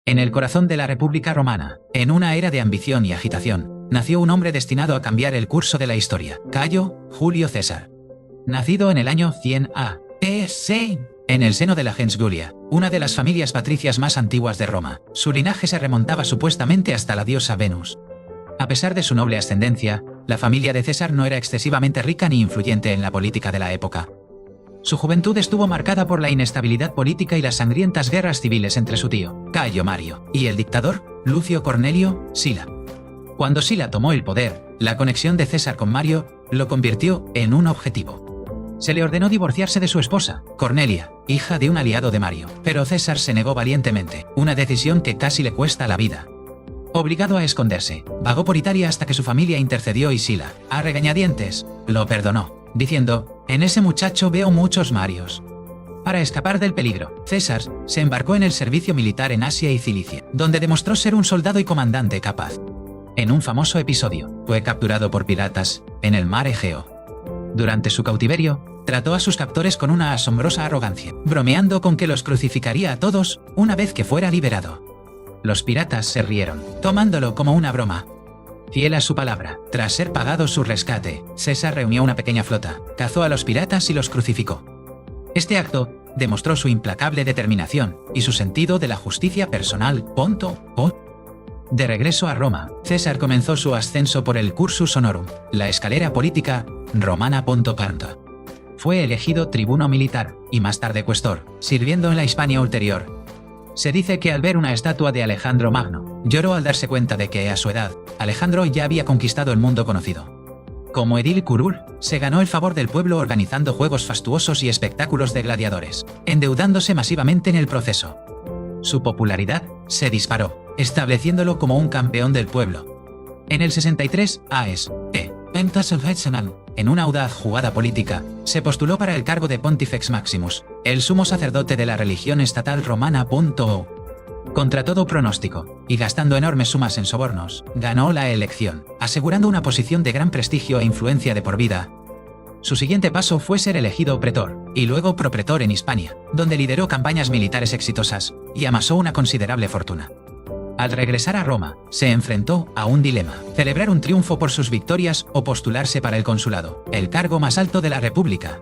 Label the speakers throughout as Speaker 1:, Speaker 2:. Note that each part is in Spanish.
Speaker 1: En el corazón de la República Romana, en una era de ambición y agitación, nació un hombre destinado a cambiar el curso de la historia, Cayo Julio César. Nacido en el año 100 a.C., en el seno de la gens Julia, una de las familias patricias más antiguas de Roma, su linaje se remontaba supuestamente hasta la diosa Venus. A pesar de su noble ascendencia, la familia de César no era excesivamente rica ni influyente en la política de la época. Su juventud estuvo marcada por la inestabilidad política y las sangrientas guerras civiles entre su tío, Cayo Mario, y el dictador, Lucio Cornelio Sila. Cuando Sila tomó el poder, la conexión de César con Mario lo convirtió en un objetivo. Se le ordenó divorciarse de su esposa, Cornelia, hija de un aliado de Mario, pero César se negó valientemente, una decisión que casi le cuesta la vida. Obligado a esconderse, vagó por Italia hasta que su familia intercedió y Sila, a regañadientes, lo perdonó, diciendo: «En ese muchacho veo muchos Marios». Para escapar del peligro, César se embarcó en el servicio militar en Asia y Cilicia, donde demostró ser un soldado y comandante capaz. En un famoso episodio, fue capturado por piratas en el mar Egeo. Durante su cautiverio, trató a sus captores con una asombrosa arrogancia, bromeando con que los crucificaría a todos una vez que fuera liberado. Los piratas se rieron, tomándolo como una broma. Fiel a su palabra, tras ser pagado su rescate, César reunió una pequeña flota, cazó a los piratas y los crucificó. Este acto demostró su implacable determinación y su sentido de la justicia personal. De regreso a Roma, César comenzó su ascenso por el cursus honorum, la escalera política romana. Fue elegido tribuno militar y más tarde cuestor, sirviendo en la Hispania ulterior. Se dice que al ver una estatua de Alejandro Magno, lloró al darse cuenta de que, a su edad, Alejandro ya había conquistado el mundo conocido. Como edil curul, se ganó el favor del pueblo organizando juegos fastuosos y espectáculos de gladiadores, endeudándose masivamente en el proceso. Su popularidad se disparó, estableciéndolo como un campeón del pueblo. En el 63 a.C., en una audaz jugada política, se postuló para el cargo de Pontifex Maximus, el sumo sacerdote de la religión estatal romana. Contra todo pronóstico, y gastando enormes sumas en sobornos, ganó la elección, asegurando una posición de gran prestigio e influencia de por vida. Su siguiente paso fue ser elegido pretor, y luego propretor en Hispania, donde lideró campañas militares exitosas, y amasó una considerable fortuna. Al regresar a Roma, se enfrentó a un dilema: celebrar un triunfo por sus victorias o postularse para el consulado, el cargo más alto de la República.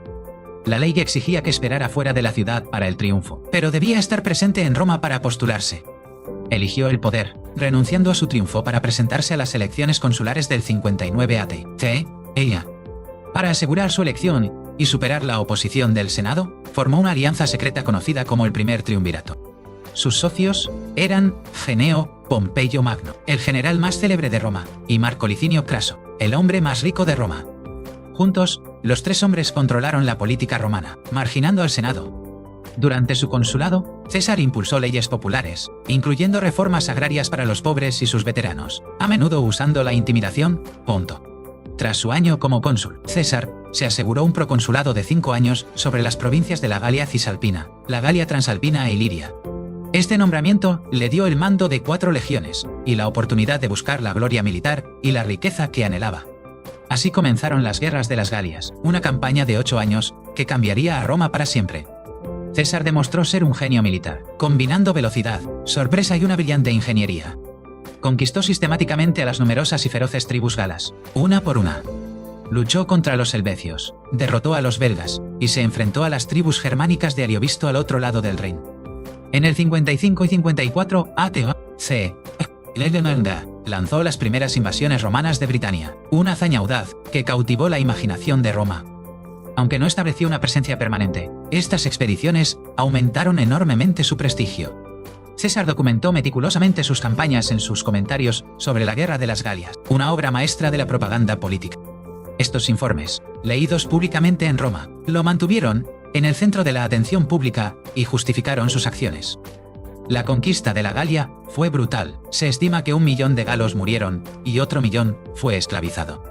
Speaker 1: La ley exigía que esperara fuera de la ciudad para el triunfo, pero debía estar presente en Roma para postularse. Eligió el poder, renunciando a su triunfo para presentarse a las elecciones consulares del 59 a.C. Para asegurar su elección y superar la oposición del Senado, formó una alianza secreta conocida como el primer triunvirato. Sus socios eran Gneo Pompeyo Magno, el general más célebre de Roma, y Marco Licinio Craso, el hombre más rico de Roma. Juntos, los tres hombres controlaron la política romana, marginando al Senado. Durante su consulado, César impulsó leyes populares, incluyendo reformas agrarias para los pobres y sus veteranos, a menudo usando la intimidación. Tras su año como cónsul, César se aseguró un proconsulado de 5 años sobre las provincias de la Galia Cisalpina, la Galia Transalpina e Iliria. Este nombramiento le dio el mando de 4 legiones y la oportunidad de buscar la gloria militar y la riqueza que anhelaba. Así comenzaron las guerras de las Galias, una campaña de 8 años que cambiaría a Roma para siempre. César demostró ser un genio militar, combinando velocidad, sorpresa y una brillante ingeniería. Conquistó sistemáticamente a las numerosas y feroces tribus galas, una por una. Luchó contra los helvecios, derrotó a los belgas y se enfrentó a las tribus germánicas de Ariovisto al otro lado del Rin. En el 55 y 54 a.C., lanzó las primeras invasiones romanas de Britania, una hazaña audaz que cautivó la imaginación de Roma. Aunque no estableció una presencia permanente, estas expediciones aumentaron enormemente su prestigio. César documentó meticulosamente sus campañas en sus comentarios sobre la Guerra de las Galias, una obra maestra de la propaganda política. Estos informes, leídos públicamente en Roma, lo mantuvieron en el centro de la atención pública y justificaron sus acciones. La conquista de la Galia fue brutal, se estima que 1 millón de galos murieron y otro millón fue esclavizado.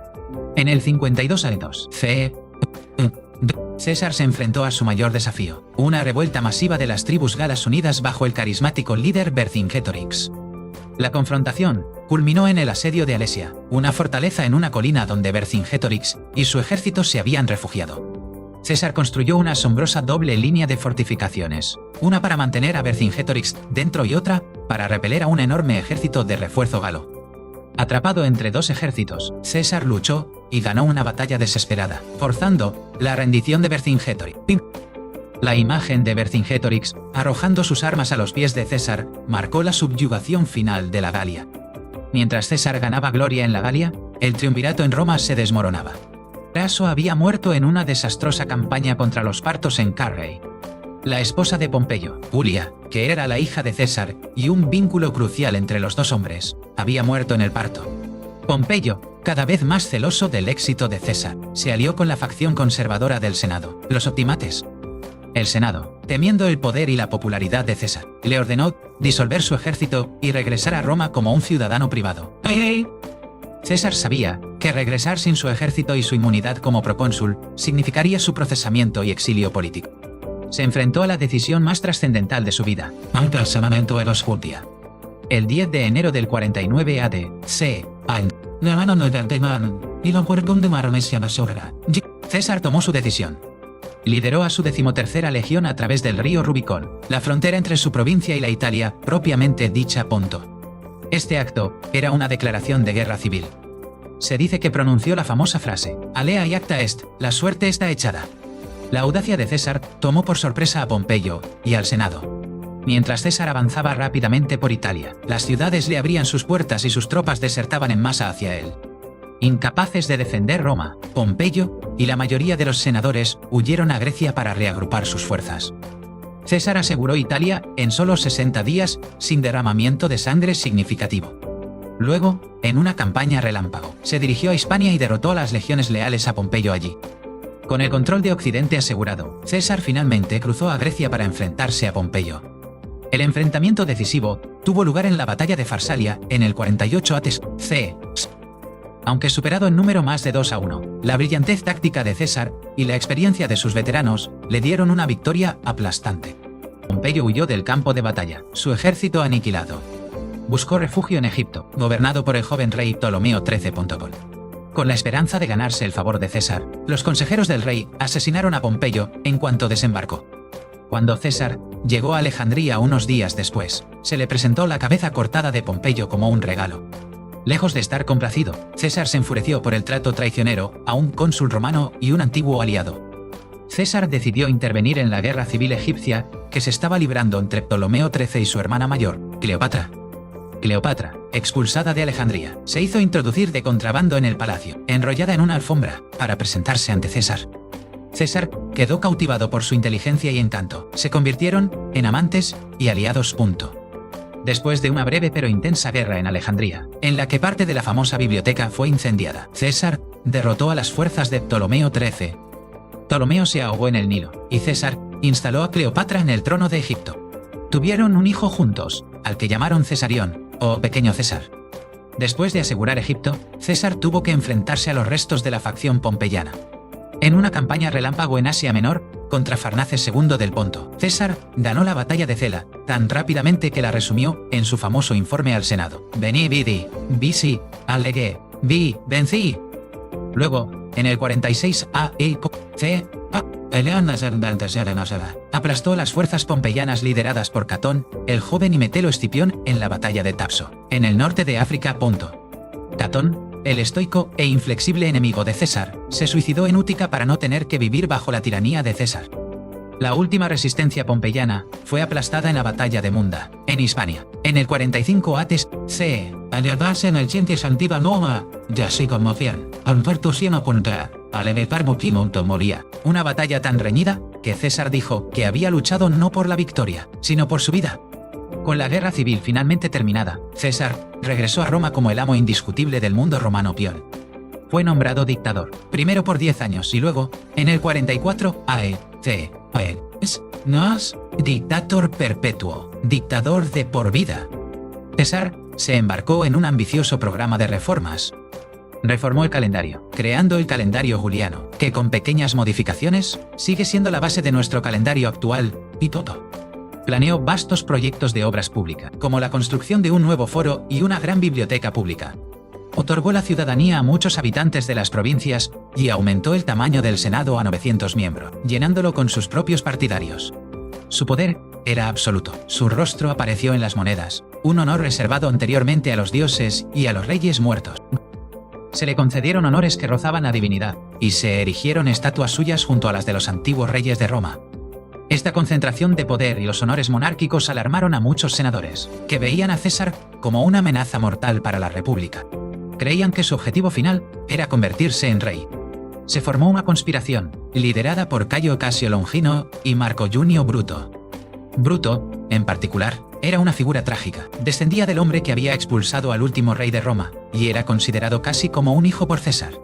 Speaker 1: En el 52 a.C., César se enfrentó a su mayor desafío, una revuelta masiva de las tribus galas unidas bajo el carismático líder Vercingetorix. La confrontación culminó en el asedio de Alesia, una fortaleza en una colina donde Vercingetorix y su ejército se habían refugiado. César construyó una asombrosa doble línea de fortificaciones, una para mantener a Vercingetorix dentro y otra para repeler a un enorme ejército de refuerzo galo. Atrapado entre dos ejércitos, César luchó y ganó una batalla desesperada, forzando la rendición de Vercingetorix. La imagen de Vercingetorix, arrojando sus armas a los pies de César, marcó la subyugación final de la Galia. Mientras César ganaba gloria en la Galia, el triunvirato en Roma se desmoronaba. Craso había muerto en una desastrosa campaña contra los partos en Carrhae. La esposa de Pompeyo, Julia, que era la hija de César y un vínculo crucial entre los dos hombres, había muerto en el parto. Pompeyo, cada vez más celoso del éxito de César, se alió con la facción conservadora del Senado, los optimates. El Senado, temiendo el poder y la popularidad de César, le ordenó disolver su ejército y regresar a Roma como un ciudadano privado. César sabía que regresar sin su ejército y su inmunidad como procónsul significaría su procesamiento y exilio político. Se enfrentó a la decisión más trascendental de su vida, el emplazamiento de los Julia. El 10 de enero del 49 AD.C. César tomó su decisión. Lideró a su 13ª legión a través del río Rubicón, la frontera entre su provincia y la Italia propiamente dicha Ponto. Este acto era una declaración de guerra civil. Se dice que pronunció la famosa frase, Alea iacta est, la suerte está echada. La audacia de César tomó por sorpresa a Pompeyo y al Senado. Mientras César avanzaba rápidamente por Italia, las ciudades le abrían sus puertas y sus tropas desertaban en masa hacia él. Incapaces de defender Roma, Pompeyo y la mayoría de los senadores huyeron a Grecia para reagrupar sus fuerzas. César aseguró Italia en solo 60 días sin derramamiento de sangre significativo. Luego, en una campaña relámpago, se dirigió a Hispania y derrotó a las legiones leales a Pompeyo allí. Con el control de Occidente asegurado, César finalmente cruzó a Grecia para enfrentarse a Pompeyo. El enfrentamiento decisivo tuvo lugar en la batalla de Farsalia en el 48 a.C. Aunque superado en número más de 2-1, la brillantez táctica de César y la experiencia de sus veteranos le dieron una victoria aplastante. Pompeyo huyó del campo de batalla, su ejército aniquilado. Buscó refugio en Egipto, gobernado por el joven rey Ptolomeo XIII. Con la esperanza de ganarse el favor de César, los consejeros del rey asesinaron a Pompeyo en cuanto desembarcó. Cuando César llegó a Alejandría unos días después, se le presentó la cabeza cortada de Pompeyo como un regalo. Lejos de estar complacido, César se enfureció por el trato traicionero a un cónsul romano y un antiguo aliado. César decidió intervenir en la guerra civil egipcia que se estaba librando entre Ptolomeo XIII y su hermana mayor, Cleopatra. Cleopatra, expulsada de Alejandría, se hizo introducir de contrabando en el palacio, enrollada en una alfombra, para presentarse ante César. César quedó cautivado por su inteligencia y encanto. Se convirtieron en amantes y aliados. Después de una breve pero intensa guerra en Alejandría, en la que parte de la famosa biblioteca fue incendiada, César derrotó a las fuerzas de Ptolomeo XIII. Ptolomeo se ahogó en el Nilo, y César instaló a Cleopatra en el trono de Egipto. Tuvieron un hijo juntos, al que llamaron Cesarión, o Pequeño César. Después de asegurar Egipto, César tuvo que enfrentarse a los restos de la facción pompeyana. En una campaña relámpago en Asia Menor, contra Farnaces II del Ponto, César ganó la batalla de Cela, tan rápidamente que la resumió en su famoso informe al Senado. Veni vidi, vici, allegué, vi, vencí. Luego, en el 46 a.e.c., aplastó las fuerzas pompeyanas lideradas por Catón, el joven y Metelo Escipión en la batalla de Tapso, en el norte de África. Catón, el estoico e inflexible enemigo de César, se suicidó en Útica para no tener que vivir bajo la tiranía de César. La última resistencia pompeyana fue aplastada en la batalla de Munda, en Hispania, en el 45 a.c. Aliadarse en el Chientes Antiva Noma, ya así como bien, Alberto Siena Punta, al evitar Motimonto moría. Una batalla tan reñida que César dijo que había luchado no por la victoria, sino por su vida. Con la guerra civil finalmente terminada, César regresó a Roma como el amo indiscutible del mundo romano. Fue nombrado dictador, primero por 10 años y luego, en el 44 a.e.c., dictator perpetuo, dictador de por vida. César se embarcó en un ambicioso programa de reformas. Reformó el calendario, creando el calendario juliano, que con pequeñas modificaciones, sigue siendo la base de nuestro calendario actual, y todo. Planeó vastos proyectos de obras públicas, como la construcción de un nuevo foro y una gran biblioteca pública. Otorgó la ciudadanía a muchos habitantes de las provincias y aumentó el tamaño del Senado a 900 miembros, llenándolo con sus propios partidarios. Su poder era absoluto. Su rostro apareció en las monedas, un honor reservado anteriormente a los dioses y a los reyes muertos. Se le concedieron honores que rozaban la divinidad, y se erigieron estatuas suyas junto a las de los antiguos reyes de Roma. Esta concentración de poder y los honores monárquicos alarmaron a muchos senadores, que veían a César como una amenaza mortal para la República. Creían que su objetivo final era convertirse en rey. Se formó una conspiración, liderada por Cayo Casio Longino y Marco Junio Bruto. Bruto, en particular, era una figura trágica. Descendía del hombre que había expulsado al último rey de Roma, y era considerado casi como un hijo por César.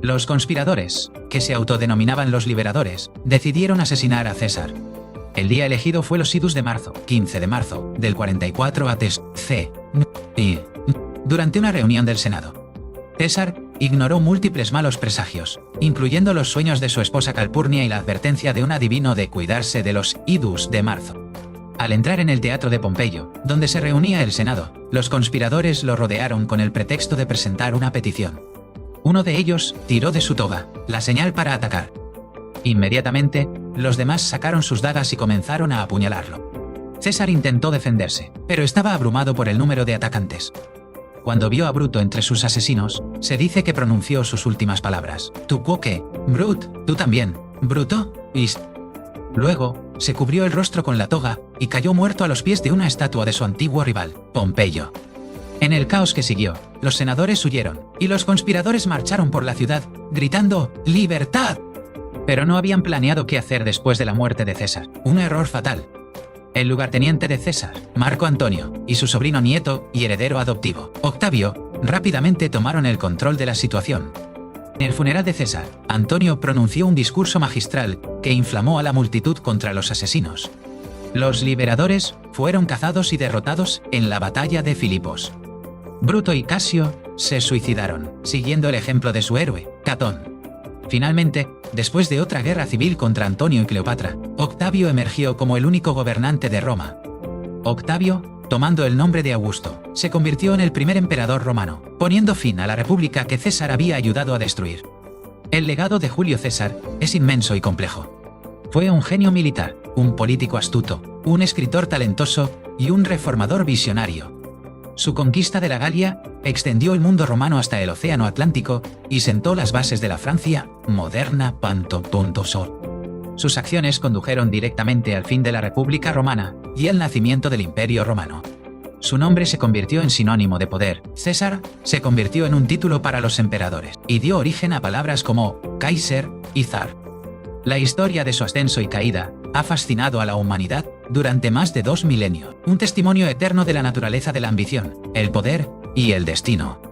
Speaker 1: Los conspiradores, que se autodenominaban los liberadores, decidieron asesinar a César. El día elegido fue los idus de marzo, 15 de marzo, del 44 a.C. y durante una reunión del Senado. César ignoró múltiples malos presagios, incluyendo los sueños de su esposa Calpurnia y la advertencia de un adivino de cuidarse de los idus de marzo. Al entrar en el teatro de Pompeyo, donde se reunía el Senado, los conspiradores lo rodearon con el pretexto de presentar una petición. Uno de ellos tiró de su toga, la señal para atacar. Inmediatamente, los demás sacaron sus dagas y comenzaron a apuñalarlo. César intentó defenderse, pero estaba abrumado por el número de atacantes. Cuando vio a Bruto entre sus asesinos, se dice que pronunció sus últimas palabras. «Tu quoque, Brut, tú también, Bruto, is». Luego, se cubrió el rostro con la toga y cayó muerto a los pies de una estatua de su antiguo rival, Pompeyo. En el caos que siguió, los senadores huyeron, y los conspiradores marcharon por la ciudad, gritando «¡Libertad!». Pero no habían planeado qué hacer después de la muerte de César, un error fatal. El lugarteniente de César, Marco Antonio, y su sobrino nieto y heredero adoptivo, Octavio, rápidamente tomaron el control de la situación. En el funeral de César, Antonio pronunció un discurso magistral que inflamó a la multitud contra los asesinos. Los liberadores fueron cazados y derrotados en la batalla de Filipos. Bruto y Casio se suicidaron, siguiendo el ejemplo de su héroe, Catón. Finalmente, después de otra guerra civil contra Antonio y Cleopatra, Octavio emergió como el único gobernante de Roma. Octavio, tomando el nombre de Augusto, se convirtió en el primer emperador romano, poniendo fin a la república que César había ayudado a destruir. El legado de Julio César es inmenso y complejo. Fue un genio militar, un político astuto, un escritor talentoso y un reformador visionario. Su conquista de la Galia extendió el mundo romano hasta el Océano Atlántico y sentó las bases de la Francia moderna. Sus acciones condujeron directamente al fin de la República Romana y al nacimiento del Imperio Romano. Su nombre se convirtió en sinónimo de poder. César se convirtió en un título para los emperadores y dio origen a palabras como Kaiser y Zar. La historia de su ascenso y caída ha fascinado a la humanidad durante más de 2 milenios, un testimonio eterno de la naturaleza de la ambición, el poder y el destino.